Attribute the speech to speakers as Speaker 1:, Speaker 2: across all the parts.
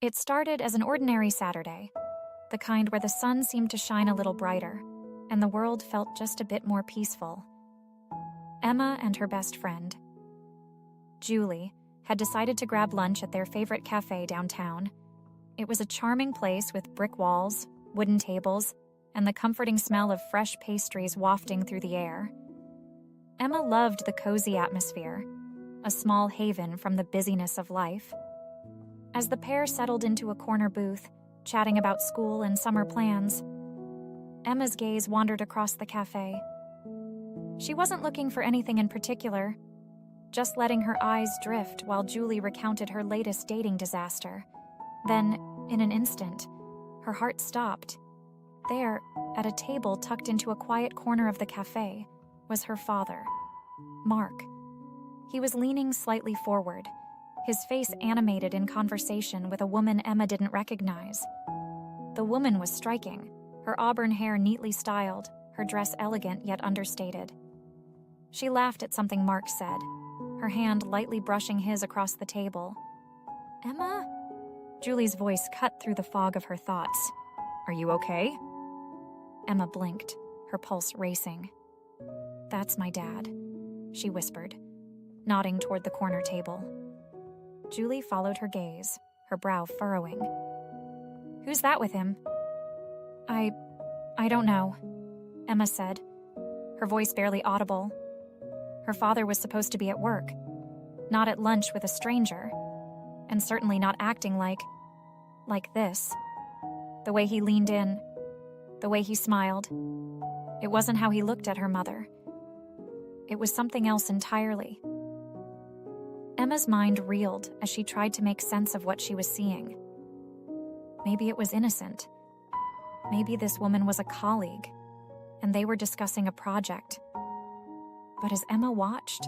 Speaker 1: It started as an ordinary Saturday, the kind where the sun seemed to shine a little brighter, and the world felt just a bit more peaceful. Emma and her best friend, Julie, had decided to grab lunch at their favorite cafe downtown. It was a charming place with brick walls, wooden tables, and the comforting smell of fresh pastries wafting through the air. Emma loved the cozy atmosphere, a small haven from the busyness of life. As the pair settled into a corner booth, chatting about school and summer plans, Emma's gaze wandered across the cafe. She wasn't looking for anything in particular, just letting her eyes drift while Julie recounted her latest dating disaster. Then, in an instant, her heart stopped. There, at a table tucked into a quiet corner of the cafe, was her father, Mark. He was leaning slightly forward, his face animated in conversation with a woman Emma didn't recognize. The woman was striking, her auburn hair neatly styled, her dress elegant yet understated. She laughed at something Mark said, her hand lightly brushing his across the table. "Emma?" Julie's voice cut through the fog of her thoughts. "Are you okay?" Emma blinked, her pulse racing. "That's my dad," she whispered, nodding toward the corner table. Julie followed her gaze, her brow furrowing. "Who's that with him?" I don't know," Emma said, her voice barely audible. Her father was supposed to be at work, not at lunch with a stranger, and certainly not acting like this. The way he leaned in, the way he smiled. It wasn't how he looked at her mother. It was something else entirely. Emma's mind reeled as she tried to make sense of what she was seeing. Maybe it was innocent. Maybe this woman was a colleague, and they were discussing a project. But as Emma watched,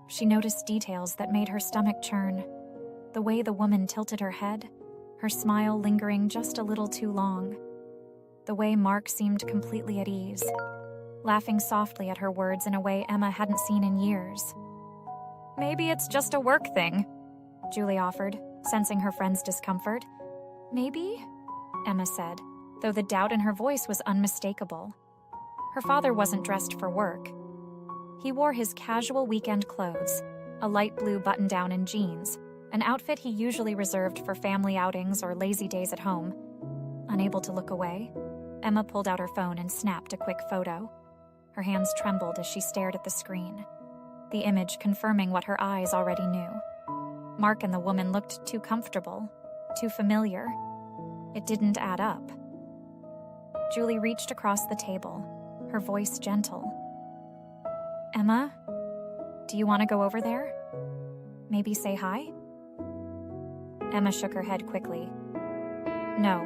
Speaker 1: she noticed details that made her stomach churn. The way the woman tilted her head, her smile lingering just a little too long. The way Mark seemed completely at ease, laughing softly at her words in a way Emma hadn't seen in years. "Maybe it's just a work thing," Julie offered, sensing her friend's discomfort. "Maybe?" Emma said, though the doubt in her voice was unmistakable. Her father wasn't dressed for work. He wore his casual weekend clothes, a light blue button-down and jeans, an outfit he usually reserved for family outings or lazy days at home. Unable to look away, Emma pulled out her phone and snapped a quick photo. Her hands trembled as she stared at the screen, the image confirming what her eyes already knew. Mark and the woman looked too comfortable, too familiar. It didn't add up. Julie reached across the table, her voice gentle. "Emma, do you want to go over there? Maybe say hi?" Emma shook her head quickly. "No.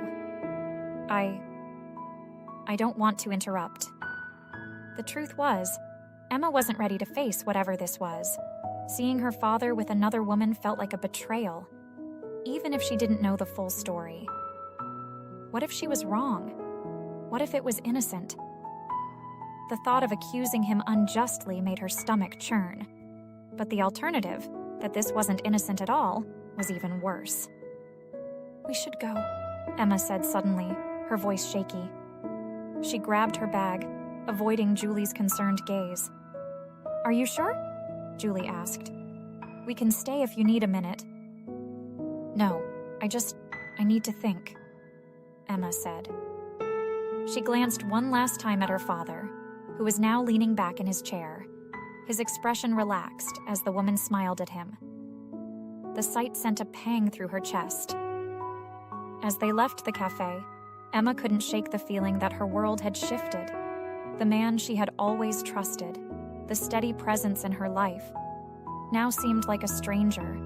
Speaker 1: I don't want to interrupt." The truth was, Emma wasn't ready to face whatever this was. Seeing her father with another woman felt like a betrayal, even if she didn't know the full story. What if she was wrong? What if it was innocent? The thought of accusing him unjustly made her stomach churn. But the alternative, that this wasn't innocent at all, was even worse. "We should go," Emma said suddenly, her voice shaky. She grabbed her bag, avoiding Julie's concerned gaze. "Are you sure?" Julie asked. "We can stay if you need a minute." "No, I need to think," Emma said. She glanced one last time at her father, who was now leaning back in his chair. His expression relaxed as the woman smiled at him. The sight sent a pang through her chest. As they left the cafe, Emma couldn't shake the feeling that her world had shifted. The man she had always trusted, the steady presence in her life, now seemed like a stranger.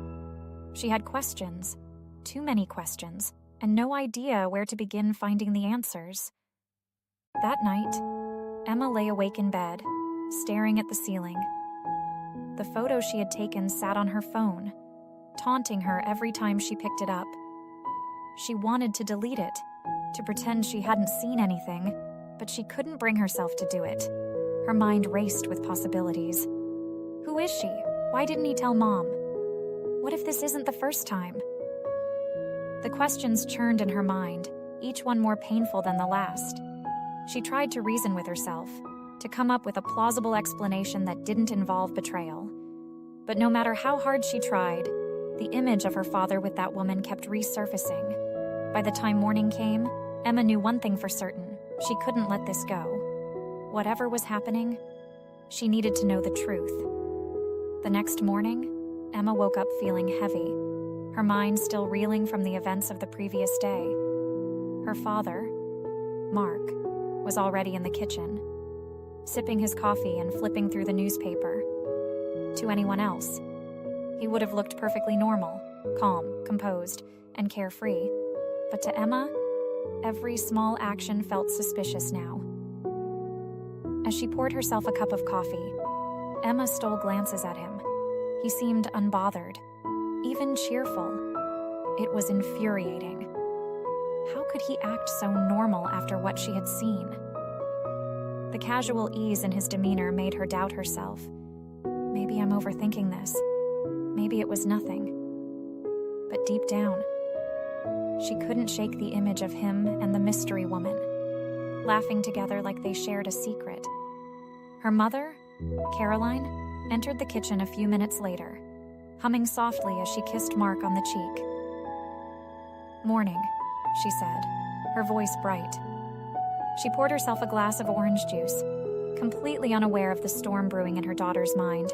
Speaker 1: She had questions, too many questions, and no idea where to begin finding the answers. That night, Emma lay awake in bed, staring at the ceiling. The photo she had taken sat on her phone, taunting her every time she picked it up. She wanted to delete it, to pretend she hadn't seen anything, but she couldn't bring herself to do it. Her mind raced with possibilities. Who is she? Why didn't he tell Mom? What if this isn't the first time? The questions churned in her mind, each one more painful than the last. She tried to reason with herself, to come up with a plausible explanation that didn't involve betrayal. But no matter how hard she tried, the image of her father with that woman kept resurfacing. By the time morning came, Emma knew one thing for certain: she couldn't let this go. Whatever was happening, she needed to know the truth. The next morning, Emma woke up feeling heavy, her mind still reeling from the events of the previous day. Her father, Mark, was already in the kitchen, sipping his coffee and flipping through the newspaper. To anyone else, he would have looked perfectly normal, calm, composed, and carefree. But to Emma, every small action felt suspicious now. As she poured herself a cup of coffee, Emma stole glances at him. He seemed unbothered, even cheerful. It was infuriating. How could he act so normal after what she had seen? The casual ease in his demeanor made her doubt herself. Maybe I'm overthinking this. Maybe it was nothing. But deep down, she couldn't shake the image of him and the mystery woman, laughing together like they shared a secret. Her mother, Caroline, entered the kitchen a few minutes later, humming softly as she kissed Mark on the cheek. "Morning," she said, her voice bright. She poured herself a glass of orange juice, completely unaware of the storm brewing in her daughter's mind.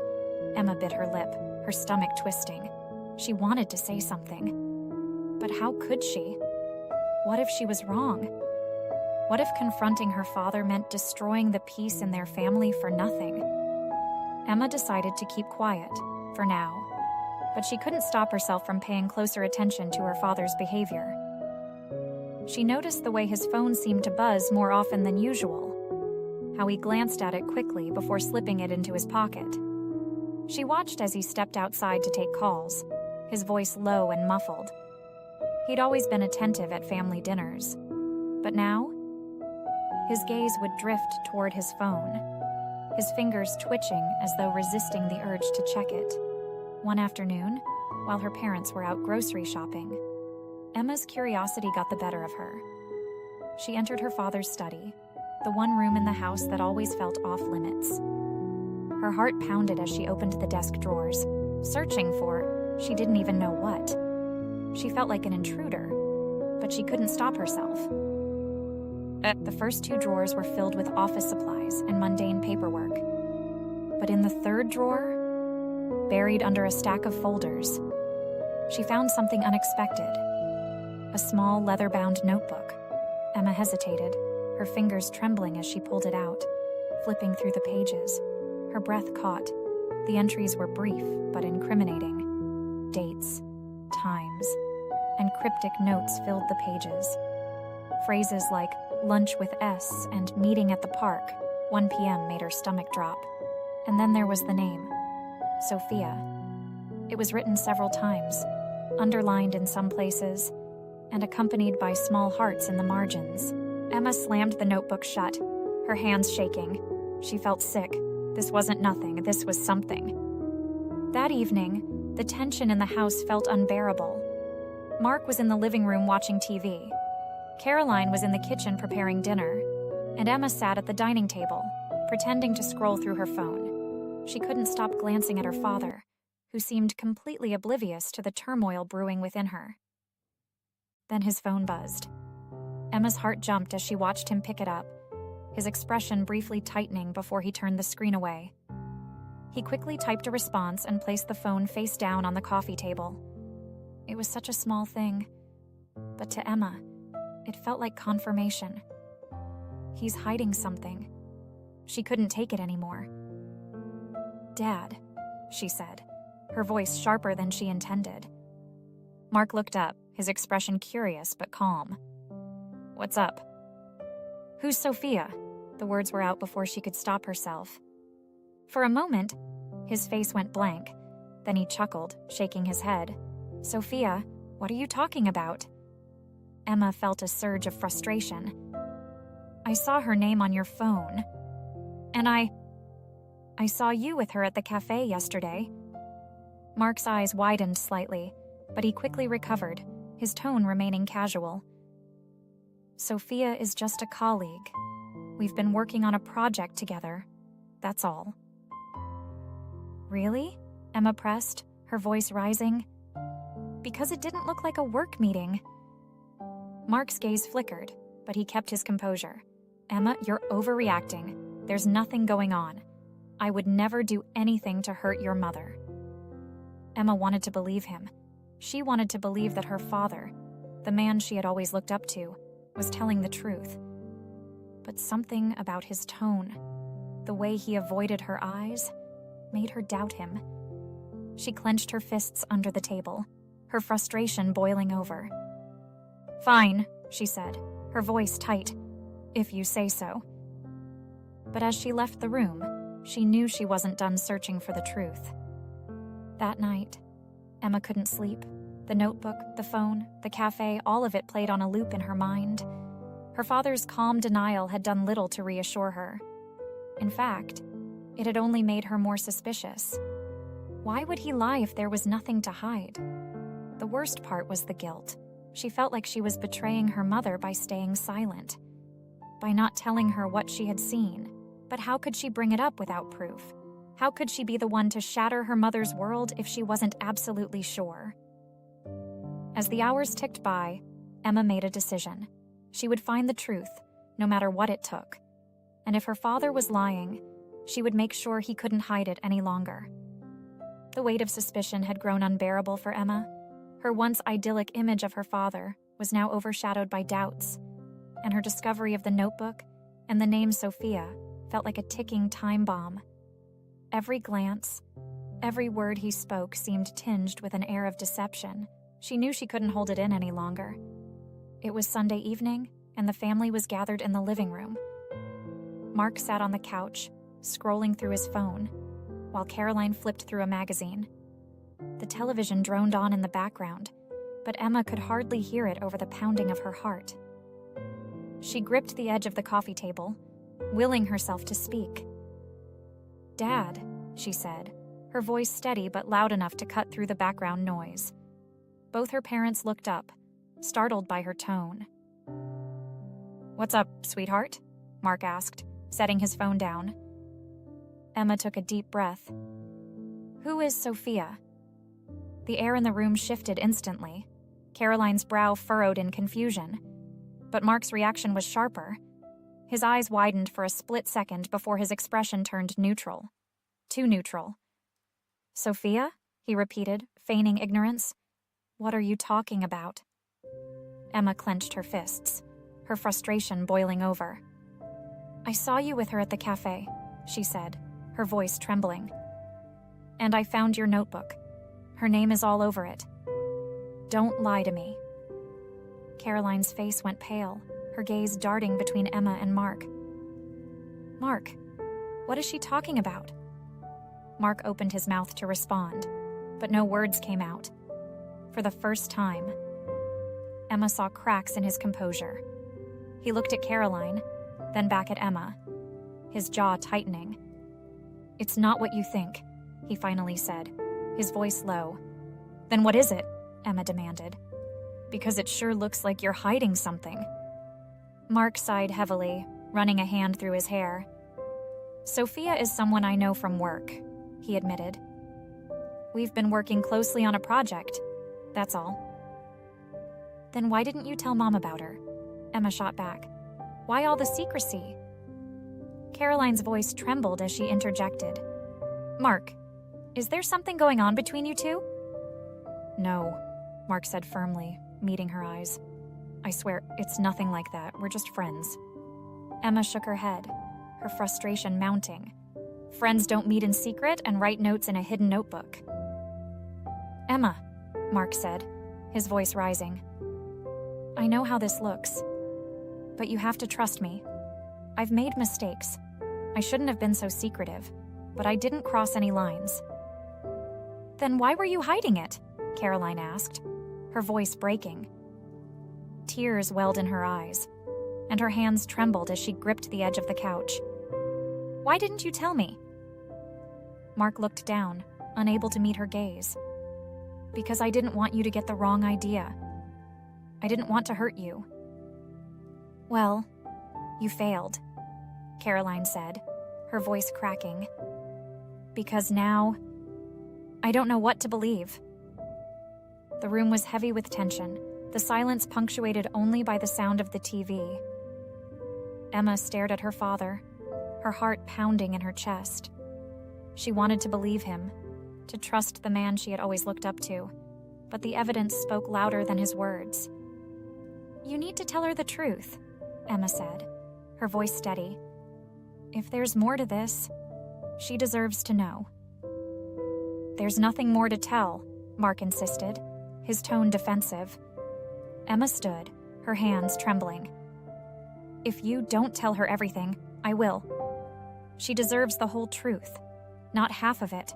Speaker 1: Emma bit her lip, her stomach twisting. She wanted to say something. But how could she? What if she was wrong? What if confronting her father meant destroying the peace in their family for nothing? Emma decided to keep quiet, for now. But she couldn't stop herself from paying closer attention to her father's behavior. She noticed the way his phone seemed to buzz more often than usual, how he glanced at it quickly before slipping it into his pocket. She watched as he stepped outside to take calls, his voice low and muffled. He'd always been attentive at family dinners, but now, his gaze would drift toward his phone, his fingers twitching as though resisting the urge to check it. One afternoon, while her parents were out grocery shopping, Emma's curiosity got the better of her. She entered her father's study, the one room in the house that always felt off-limits. Her heart pounded as she opened the desk drawers, searching for she didn't even know what. She felt like an intruder, but she couldn't stop herself. The first two drawers were filled with office supplies and mundane paperwork. But in the third drawer, buried under a stack of folders, she found something unexpected. A small leather-bound notebook. Emma hesitated, her fingers trembling as she pulled it out, flipping through the pages. Her breath caught. The entries were brief but incriminating. Dates, times, and cryptic notes filled the pages. Phrases like lunch with S and meeting at the park, 1 p.m. made her stomach drop. And then there was the name, Sophia. It was written several times, underlined in some places, and accompanied by small hearts in the margins. Emma slammed the notebook shut, her hands shaking. She felt sick. This wasn't nothing, this was something. That evening, the tension in the house felt unbearable. Mark was in the living room watching TV. Caroline was in the kitchen preparing dinner, and Emma sat at the dining table, pretending to scroll through her phone. She couldn't stop glancing at her father, who seemed completely oblivious to the turmoil brewing within her. Then his phone buzzed. Emma's heart jumped as she watched him pick it up, his expression briefly tightening before he turned the screen away. He quickly typed a response and placed the phone face down on the coffee table. It was such a small thing, but to Emma, it felt like confirmation. He's hiding something. She couldn't take it anymore. "Dad," she said, her voice sharper than she intended. Mark looked up, his expression curious but calm. "What's up?" "Who's Sophia?" The words were out before she could stop herself. For a moment, his face went blank. Then he chuckled, shaking his head. "Sophia, what are you talking about?" Emma felt a surge of frustration. "I saw her name on your phone. And I saw you with her at the cafe yesterday." Mark's eyes widened slightly, but he quickly recovered, his tone remaining casual. "Sophia is just a colleague. We've been working on a project together. That's all." "Really?" Emma pressed, her voice rising. "Because it didn't look like a work meeting." Mark's gaze flickered, but he kept his composure. "Emma, you're overreacting. There's nothing going on. I would never do anything to hurt your mother." Emma wanted to believe him. She wanted to believe that her father, the man she had always looked up to, was telling the truth. But something about his tone, the way he avoided her eyes, made her doubt him. She clenched her fists under the table, her frustration boiling over. "Fine," she said, her voice tight. "If you say so." But as she left the room, she knew she wasn't done searching for the truth. That night, Emma couldn't sleep. The notebook, the phone, the cafe, all of it played on a loop in her mind. Her father's calm denial had done little to reassure her. In fact, it had only made her more suspicious. Why would he lie if there was nothing to hide? The worst part was the guilt. She felt like she was betraying her mother by staying silent, by not telling her what she had seen. But how could she bring it up without proof? How could she be the one to shatter her mother's world if she wasn't absolutely sure? As the hours ticked by, Emma made a decision. She would find the truth, no matter what it took. And if her father was lying, she would make sure he couldn't hide it any longer. The weight of suspicion had grown unbearable for Emma. Her once idyllic image of her father was now overshadowed by doubts, and her discovery of the notebook and the name Sophia felt like a ticking time bomb. Every glance, every word he spoke seemed tinged with an air of deception. She knew she couldn't hold it in any longer. It was Sunday evening, and the family was gathered in the living room. Mark sat on the couch, scrolling through his phone, while Caroline flipped through a magazine. The television droned on in the background, but Emma could hardly hear it over the pounding of her heart. She gripped the edge of the coffee table, willing herself to speak. "Dad," she said, her voice steady but loud enough to cut through the background noise. Both her parents looked up, startled by her tone. "What's up, sweetheart?" Mark asked, setting his phone down. Emma took a deep breath. "Who is Sophia?" The air in the room shifted instantly. Caroline's brow furrowed in confusion. But Mark's reaction was sharper. His eyes widened for a split second before his expression turned neutral. Too neutral. "Sophia?" he repeated, feigning ignorance. "What are you talking about?" Emma clenched her fists, her frustration boiling over. "I saw you with her at the cafe," she said, her voice trembling. "And I found your notebook. Her name is all over it. Don't lie to me." Caroline's face went pale, her gaze darting between Emma and Mark. "Mark, what is she talking about?" Mark opened his mouth to respond, but no words came out. For the first time, Emma saw cracks in his composure. He looked at Caroline, then back at Emma, his jaw tightening. "It's not what you think," he finally said, his voice low. "Then what is it?" Emma demanded. "Because it sure looks like you're hiding something." Mark sighed heavily, running a hand through his hair. "Sophia is someone I know from work," he admitted. "We've been working closely on a project, that's all." "Then why didn't you tell Mom about her?" Emma shot back. "Why all the secrecy?" Caroline's voice trembled as she interjected. "Mark, is there something going on between you two?" "No," Mark said firmly, meeting her eyes. "I swear, it's nothing like that. We're just friends." Emma shook her head, her frustration mounting. Friends don't meet in secret and write notes in a hidden notebook. "Emma," Mark said, his voice rising. "I know how this looks, but you have to trust me. I've made mistakes. I shouldn't have been so secretive, but I didn't cross any lines." "Then why were you hiding it?" Caroline asked, her voice breaking. Tears welled in her eyes, and her hands trembled as she gripped the edge of the couch. "Why didn't you tell me?" Mark looked down, unable to meet her gaze. "Because I didn't want you to get the wrong idea. I didn't want to hurt you." "Well, you failed," Caroline said, her voice cracking. "Because now, I don't know what to believe." The room was heavy with tension, the silence punctuated only by the sound of the TV. Emma stared at her father, her heart pounding in her chest. She wanted to believe him, to trust the man she had always looked up to, but the evidence spoke louder than his words. "You need to tell her the truth," Emma said, her voice steady. "If there's more to this, she deserves to know." "There's nothing more to tell," Mark insisted, his tone defensive. Emma stood, her hands trembling. "If you don't tell her everything, I will. She deserves the whole truth, not half of it."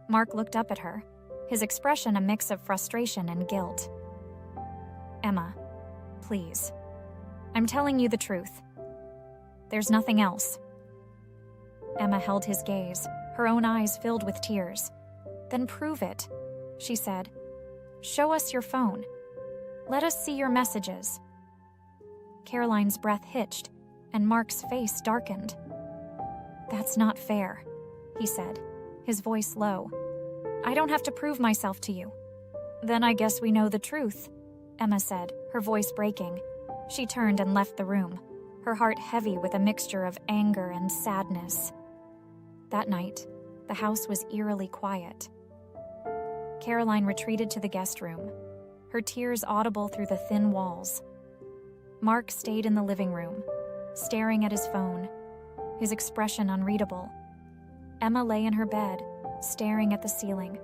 Speaker 1: Mark looked up at her, his expression a mix of frustration and guilt. "Emma, please. I'm telling you the truth. There's nothing else." Emma held his gaze, her own eyes filled with tears. "Then prove it," she said. "Show us your phone. Let us see your messages." Caroline's breath hitched, and Mark's face darkened. "That's not fair," he said, his voice low. "I don't have to prove myself to you." "Then I guess we know the truth," Emma said, her voice breaking. She turned and left the room, her heart heavy with a mixture of anger and sadness. That night, the house was eerily quiet. Caroline retreated to the guest room, her tears audible through the thin walls. Mark stayed in the living room, staring at his phone, his expression unreadable. Emma lay in her bed, staring at the ceiling,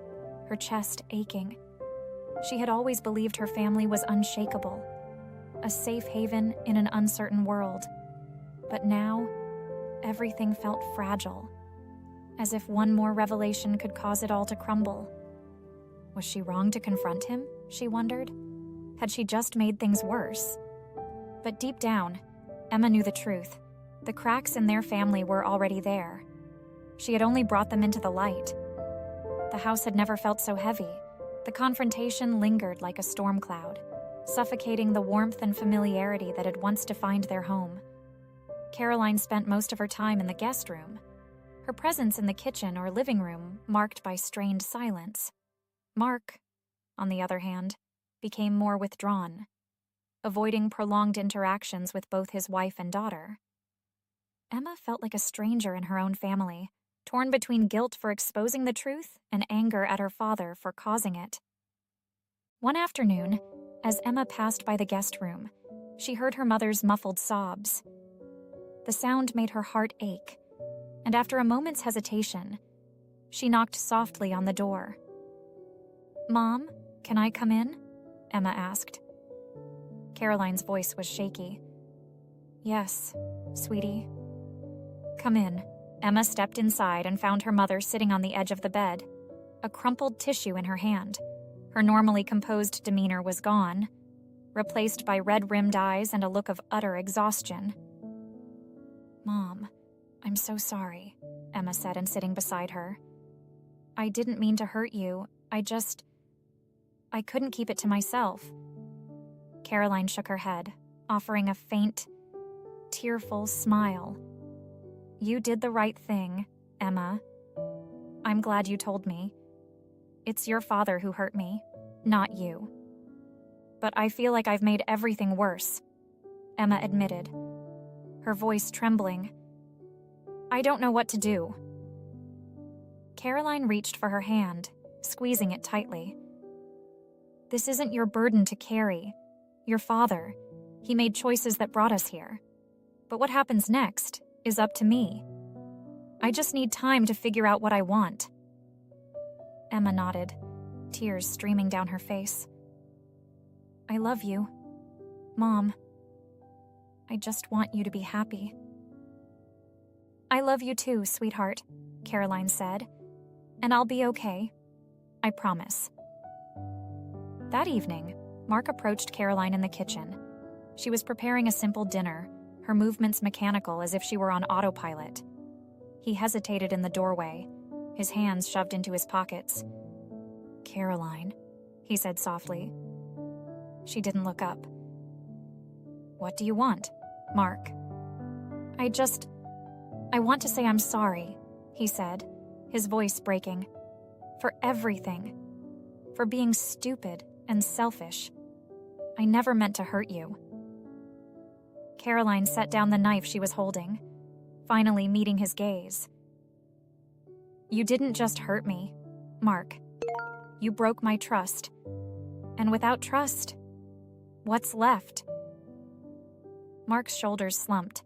Speaker 1: her chest aching. She had always believed her family was unshakable, a safe haven in an uncertain world. But now, everything felt fragile, as if one more revelation could cause it all to crumble. Was she wrong to confront him, she wondered? Had she just made things worse? But deep down, Emma knew the truth. The cracks in their family were already there. She had only brought them into the light. The house had never felt so heavy. The confrontation lingered like a storm cloud, suffocating the warmth and familiarity that had once defined their home. Caroline spent most of her time in the guest room, her presence in the kitchen or living room marked by strained silence. Mark, on the other hand, became more withdrawn, avoiding prolonged interactions with both his wife and daughter. Emma felt like a stranger in her own family, torn between guilt for exposing the truth and anger at her father for causing it. One afternoon, as Emma passed by the guest room, she heard her mother's muffled sobs. The sound made her heart ache, and after a moment's hesitation, she knocked softly on the door. "Mom, can I come in?" Emma asked. Caroline's voice was shaky. "Yes, sweetie." "Come in." Emma stepped inside and found her mother sitting on the edge of the bed, a crumpled tissue in her hand. Her normally composed demeanor was gone, replaced by red-rimmed eyes and a look of utter exhaustion. "Mom, I'm so sorry," Emma said, and sitting beside her. "I didn't mean to hurt you. I couldn't keep it to myself." Caroline shook her head, offering a faint, tearful smile. "You did the right thing, Emma. I'm glad you told me. It's your father who hurt me, not you. But I feel like I've made everything worse," Emma admitted, her voice trembling. "I don't know what to do." Caroline reached for her hand, squeezing it tightly. "This isn't your burden to carry. Your father, he made choices that brought us here. But what happens next is up to me. I just need time to figure out what I want." Emma nodded, tears streaming down her face. "I love you, Mom. I just want you to be happy." "I love you too, sweetheart," Caroline said. "And I'll be okay. I promise." That evening, Mark approached Caroline in the kitchen. She was preparing a simple dinner, her movements mechanical as if she were on autopilot. He hesitated in the doorway, his hands shoved into his pockets. "Caroline," he said softly. She didn't look up. "What do you want, Mark?" I want to say I'm sorry," he said, his voice breaking. "For everything. For being stupid and selfish. I never meant to hurt you." Caroline set down the knife she was holding, finally meeting his gaze. "You didn't just hurt me, Mark. You broke my trust. And without trust, what's left?" Mark's shoulders slumped,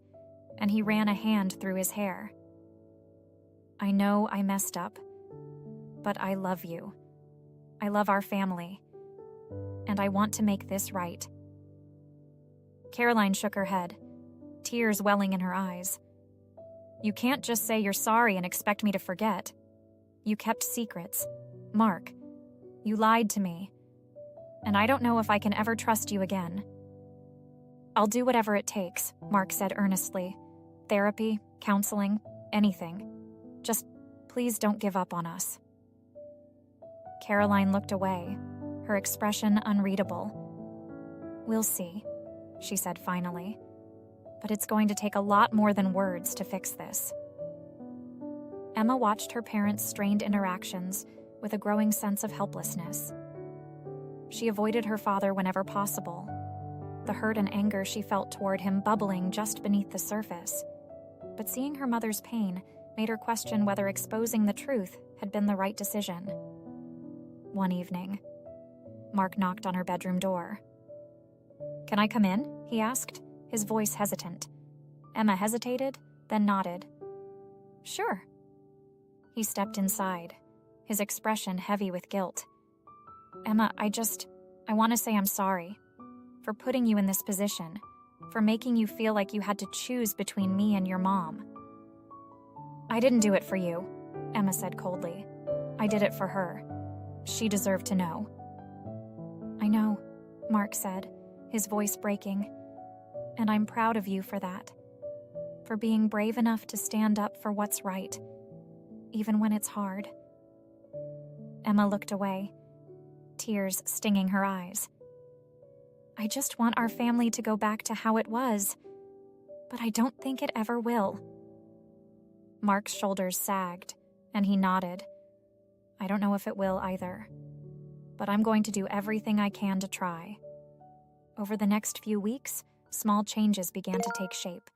Speaker 1: and he ran a hand through his hair. "I know I messed up, but I love you. I love our family, and I want to make this right." Caroline shook her head, tears welling in her eyes. "You can't just say you're sorry and expect me to forget. You kept secrets. Mark, you lied to me, and I don't know if I can ever trust you again." "I'll do whatever it takes," Mark said earnestly. "Therapy, counseling, anything. Just please don't give up on us." Caroline looked away, her expression unreadable. "We'll see," she said finally. "But it's going to take a lot more than words to fix this." Emma watched her parents' strained interactions with a growing sense of helplessness. She avoided her father whenever possible, the hurt and anger she felt toward him bubbling just beneath the surface. But seeing her mother's pain made her question whether exposing the truth had been the right decision. One evening, Mark knocked on her bedroom door. "Can I come in?" he asked, his voice hesitant. Emma hesitated, then nodded. "Sure." He stepped inside, his expression heavy with guilt. "Emma, I want to say I'm sorry. For putting you in this position, for making you feel like you had to choose between me and your mom." "I didn't do it for you," Emma said coldly. "I did it for her. She deserved to know." "I know," Mark said, his voice breaking. "And I'm proud of you for that. For being brave enough to stand up for what's right, even when it's hard." Emma looked away, tears stinging her eyes. "I just want our family to go back to how it was, but I don't think it ever will." Mark's shoulders sagged, and he nodded. "I don't know if it will either, but I'm going to do everything I can to try." Over the next few weeks, small changes began to take shape.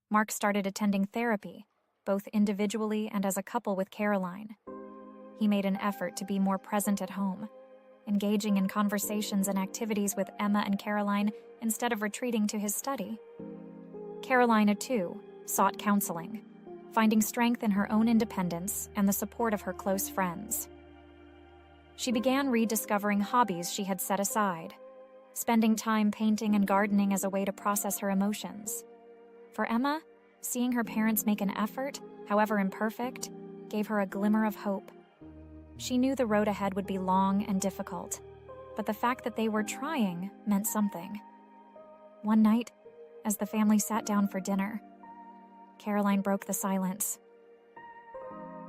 Speaker 1: Mark started attending therapy, both individually and as a couple with Caroline. He made an effort to be more present at home, engaging in conversations and activities with Emma and Caroline instead of retreating to his study. Carolina, too, sought counseling, finding strength in her own independence and the support of her close friends. She began rediscovering hobbies she had set aside, spending time painting and gardening as a way to process her emotions. For Emma, seeing her parents make an effort, however imperfect, gave her a glimmer of hope. She knew the road ahead would be long and difficult, but the fact that they were trying meant something. One night, as the family sat down for dinner, Caroline broke the silence.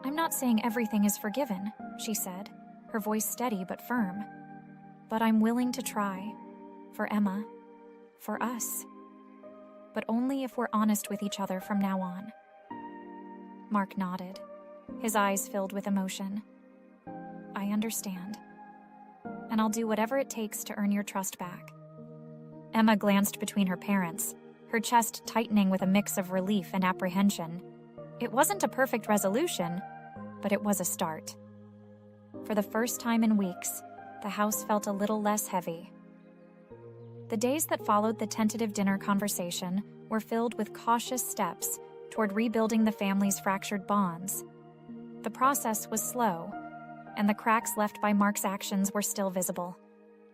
Speaker 1: "I'm not saying everything is forgiven," she said, her voice steady but firm. "But I'm willing to try. For Emma. For us. But only if we're honest with each other from now on." Mark nodded, his eyes filled with emotion. "I understand. And I'll do whatever it takes to earn your trust back." Emma glanced between her parents, her chest tightening with a mix of relief and apprehension. It wasn't a perfect resolution, but it was a start. For the first time in weeks, the house felt a little less heavy. The days that followed the tentative dinner conversation were filled with cautious steps toward rebuilding the family's fractured bonds. The process was slow, and the cracks left by Mark's actions were still visible.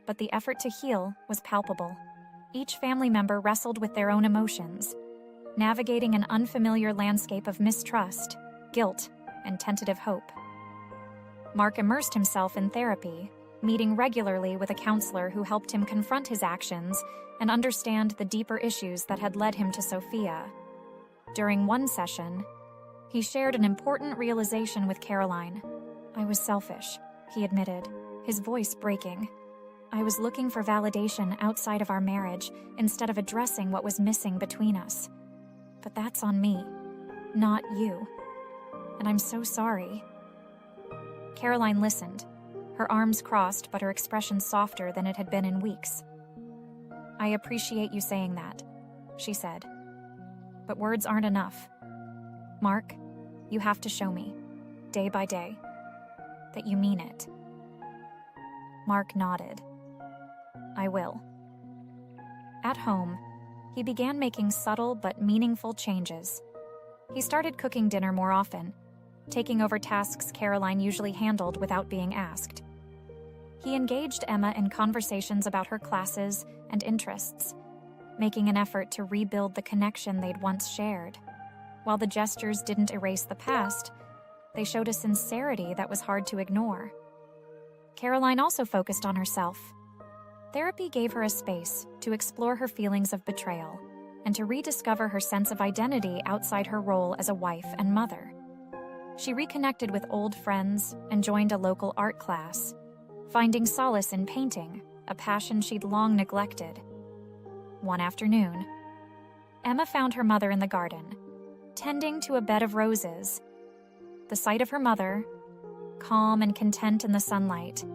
Speaker 1: But the effort to heal was palpable. Each family member wrestled with their own emotions, navigating an unfamiliar landscape of mistrust, guilt, and tentative hope. Mark immersed himself in therapy, meeting regularly with a counselor who helped him confront his actions and understand the deeper issues that had led him to Sophia. During one session, he shared an important realization with Caroline. "I was selfish," he admitted, his voice breaking. I was looking for validation outside of our marriage instead of addressing what was missing between us. But that's on me, not you. And I'm so sorry." Caroline listened, her arms crossed but her expression softer than it had been in weeks. "I appreciate you saying that," she said. "But words aren't enough. Mark, you have to show me, day by day, that you mean it." Mark nodded. "I will." At home, he began making subtle but meaningful changes. He started cooking dinner more often, taking over tasks Caroline usually handled without being asked. He engaged Emma in conversations about her classes and interests, making an effort to rebuild the connection they'd once shared. While the gestures didn't erase the past, they showed a sincerity that was hard to ignore. Caroline also focused on herself. Therapy gave her a space to explore her feelings of betrayal and to rediscover her sense of identity outside her role as a wife and mother. She reconnected with old friends and joined a local art class, finding solace in painting, a passion she'd long neglected. One afternoon, Emma found her mother in the garden, tending to a bed of roses. The sight of her mother, calm and content in the sunlight,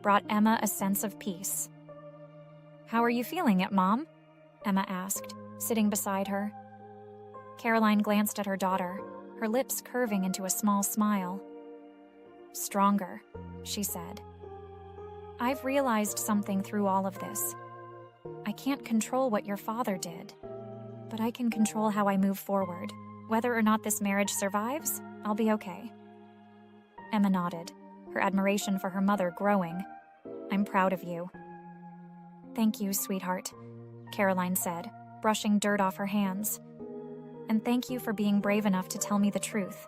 Speaker 1: brought Emma a sense of peace. "How are you feeling it, Mom?" Emma asked, sitting beside her. Caroline glanced at her daughter, her lips curving into a small smile. "Stronger," she said. "I've realized something through all of this. I can't control what your father did, but I can control how I move forward. Whether or not this marriage survives, I'll be okay." Emma nodded, her admiration for her mother growing. "I'm proud of you." "Thank you, sweetheart," Caroline said, brushing dirt off her hands. "And thank you for being brave enough to tell me the truth.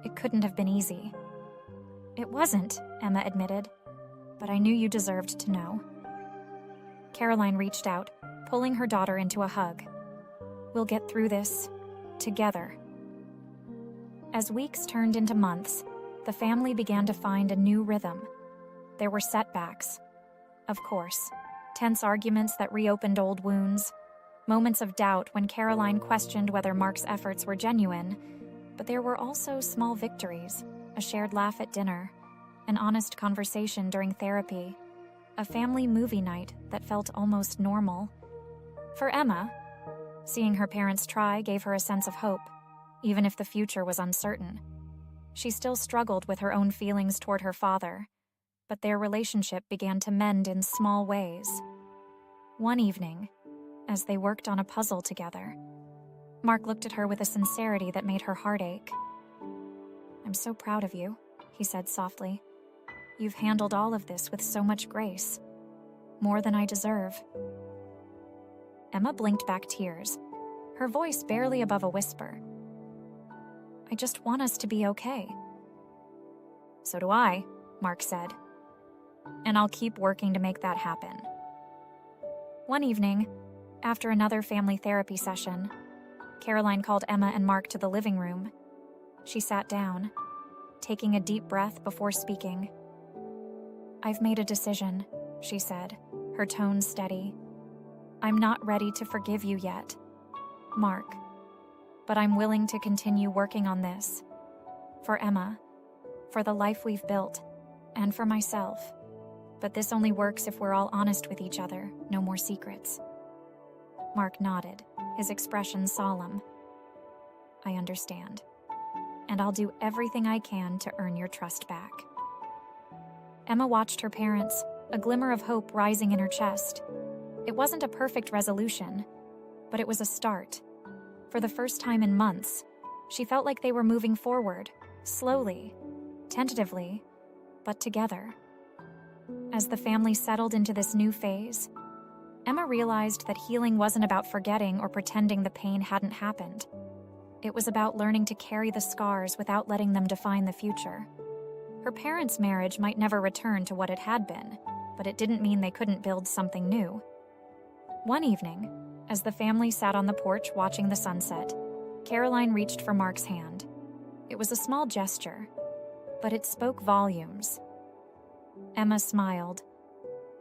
Speaker 1: It couldn't have been easy." "It wasn't," Emma admitted, "but I knew you deserved to know." Caroline reached out, pulling her daughter into a hug. "We'll get through this, together." As weeks turned into months, the family began to find a new rhythm. There were setbacks. Of course, tense arguments that reopened old wounds, moments of doubt when Caroline questioned whether Mark's efforts were genuine, but there were also small victories, a shared laugh at dinner, an honest conversation during therapy, a family movie night that felt almost normal. For Emma, seeing her parents try gave her a sense of hope, even if the future was uncertain. She still struggled with her own feelings toward her father, but their relationship began to mend in small ways. One evening, as they worked on a puzzle together, Mark looked at her with a sincerity that made her heart ache. "I'm so proud of you," he said softly. "You've handled all of this with so much grace. More than I deserve." Emma blinked back tears, her voice barely above a whisper. "I just want us to be okay." "So do I," Mark said. "And I'll keep working to make that happen." One evening, after another family therapy session, Caroline called Emma and Mark to the living room. She sat down, taking a deep breath before speaking. "I've made a decision," she said, her tone steady. "I'm not ready to forgive you yet, Mark, but I'm willing to continue working on this. For Emma, for the life we've built, and for myself. But this only works if we're all honest with each other, no more secrets." Mark nodded, his expression solemn. "I understand, and I'll do everything I can to earn your trust back." Emma watched her parents, a glimmer of hope rising in her chest. It wasn't a perfect resolution, but it was a start. For the first time in months, she felt like they were moving forward, slowly, tentatively, but together. As the family settled into this new phase, Emma realized that healing wasn't about forgetting or pretending the pain hadn't happened. It was about learning to carry the scars without letting them define the future. Her parents' marriage might never return to what it had been, but it didn't mean they couldn't build something new. One evening, as the family sat on the porch watching the sunset, Caroline reached for Mark's hand. It was a small gesture, but it spoke volumes. Emma smiled.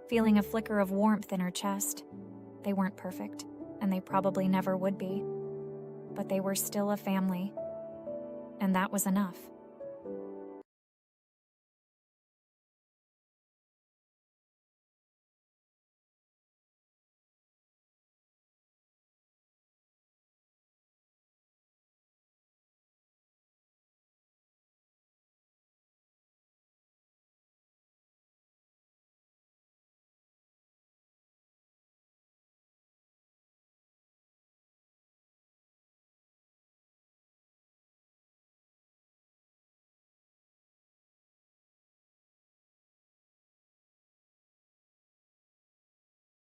Speaker 1: feeling a flicker of warmth in her chest. They weren't perfect, and they probably never would be. But they were still a family. And that was enough.